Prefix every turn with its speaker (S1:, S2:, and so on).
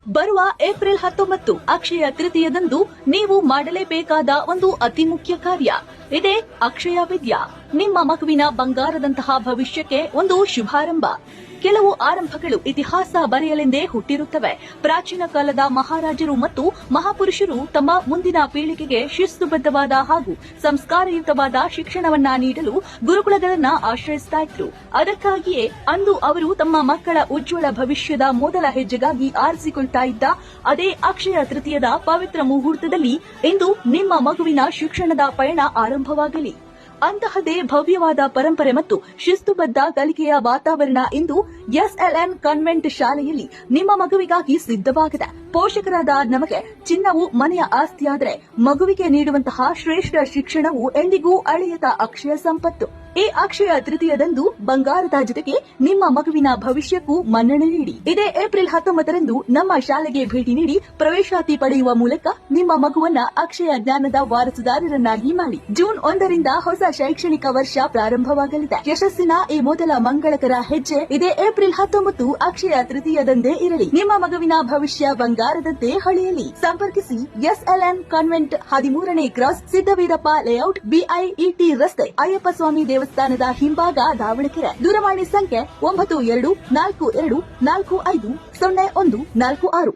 S1: ಬರುವ ಏಪ್ರಿಲ್ 19 ಅಕ್ಷಯ ತೃತೀಯದಂದು ನೀವು ಮಾಡಲೇಬೇಕಾದ ಒಂದು ಅತಿ ಮುಖ್ಯ ಕಾರ್ಯ ಇದೆ. ಅಕ್ಷಯ ವಿದ್ಯಾ ನಿಮ್ಮ ಮಗುವಿನ ಬಂಗಾರದಂತಹ ಭವಿಷ್ಯಕ್ಕೆ ಒಂದು ಶುಭಾರಂಭ. ಕೆಲವು ಆರಂಭಗಳು ಇತಿಹಾಸ ಬರೆಯಲೆಂದೇ ಹುಟ್ಟಿರುತ್ತವೆ. ಪ್ರಾಚೀನ ಕಾಲದ ಮಹಾರಾಜರು ಮತ್ತು ಮಹಾಪುರುಷರು ತಮ್ಮ ಮುಂದಿನ ಪೀಳಿಗೆಗೆ ಶಿಸ್ತುಬದ್ಧವಾದ ಹಾಗೂ ಸಂಸ್ಕಾರಯುತವಾದ ಶಿಕ್ಷಣವನ್ನ ನೀಡಲು ಗುರುಕುಲಗಳನ್ನ ಆಶ್ರಯಿಸ್ತಾ ಇದ್ರು. ಅದಕ್ಕಾಗಿಯೇ ಅಂದು ಅವರು ತಮ್ಮ ಮಕ್ಕಳ ಉಜ್ವಲ ಭವಿಷ್ಯದ ಮೊದಲ ಹೆಜ್ಜೆಗಾಗಿ ಆರಿಸಿಕೊಳ್ತಾ ಇದ್ದ ಅದೇ ಅಕ್ಷಯ ತೃತೀಯದ ಪವಿತ್ರ ಮುಹೂರ್ತದಲ್ಲಿ ಇಂದು ನಿಮ್ಮ ಮಗುವಿನ ಶಿಕ್ಷಣದ ಪಯಣ ಆರಂಭವಾಗಲಿ. ಅಂತಹದೇ ಭವ್ಯವಾದ ಪರಂಪರೆ ಮತ್ತು ಶಿಸ್ತುಬದ್ಧ ಕಲಿಕೆಯ ವಾತಾವರಣ ಇಂದು ಎಸ್ಎಲ್ಎನ್ ಕಾನ್ವೆಂಟ್ ಶಾಲೆಯಲ್ಲಿ ನಿಮ್ಮ ಮಗುವಿಗಾಗಿ ಸಿದ್ಧವಾಗಿದೆ. ಪೋಷಕರಾದ ನಮಗೆ ಚಿನ್ನವು ಮನೆಯ ಆಸ್ತಿಯಾದರೆ ಮಗುವಿಗೆ ನೀಡುವಂತಹ ಶ್ರೇಷ್ಠ ಶಿಕ್ಷಣವು ಎಂದಿಗೂ ಅಳೆಯದ ಅಕ್ಷಯ ಸಂಪತ್ತು. ಈ ಅಕ್ಷಯ ತೃತೀಯದಂದು ಬಂಗಾರದ ಜೊತೆಗೆ ನಿಮ್ಮ ಮಗುವಿನ ಭವಿಷ್ಯಕ್ಕೂ ಮನ್ನಣೆ ನೀಡಿ. ಇದೇ ಏಪ್ರಿಲ್ 19ರಂದು ನಮ್ಮ ಶಾಲೆಗೆ ಭೇಟಿ ನೀಡಿ ಪ್ರವೇಶಾತಿ ಪಡೆಯುವ ಮೂಲಕ ನಿಮ್ಮ ಮಗುವನ್ನ ಅಕ್ಷಯ ಜ್ಞಾನದ ವಾರಸುದಾರರನ್ನಾಗಿ ಮಾಡಿ. ಜೂನ್ 1ರಿಂದ ಹೊಸ ಶೈಕ್ಷಣಿಕ ವರ್ಷ ಪ್ರಾರಂಭವಾಗಲಿದೆ. ಯಶಸ್ಸಿನ ಈ ಮೊದಲ ಮಂಗಳಕರ ಹೆಜ್ಜೆ ಇದೇ ಏಪ್ರಿಲ್ 19 ಅಕ್ಷಯ ತೃತೀಯದಂದೇ ಇರಲಿ. ನಿಮ್ಮ ಮಗುವಿನ ಭವಿಷ್ಯ ಬಂಗಾರದಂತೆ ಹೊಳೆಯಲಿ. ಸಂಪರ್ಕಿಸಿ ಎಸ್ಎಲ್ಎನ್ ಕಾನ್ವೆಂಟ್ 13ನೇ ಕ್ರಾಸ್, ಸಿದ್ದವೀರಪ್ಪ ಲೇಔಟ್, ಬಿಐಇಟಿ ರಸ್ತೆ, ಅಯ್ಯಪ್ಪ ಸ್ವಾಮಿ ದೇವಸ್ಥಾನದ ಹಿಂಭಾಗ, ದಾವಣಗೆರೆ. ದೂರವಾಣಿ ಸಂಖ್ಯೆ 9242450146.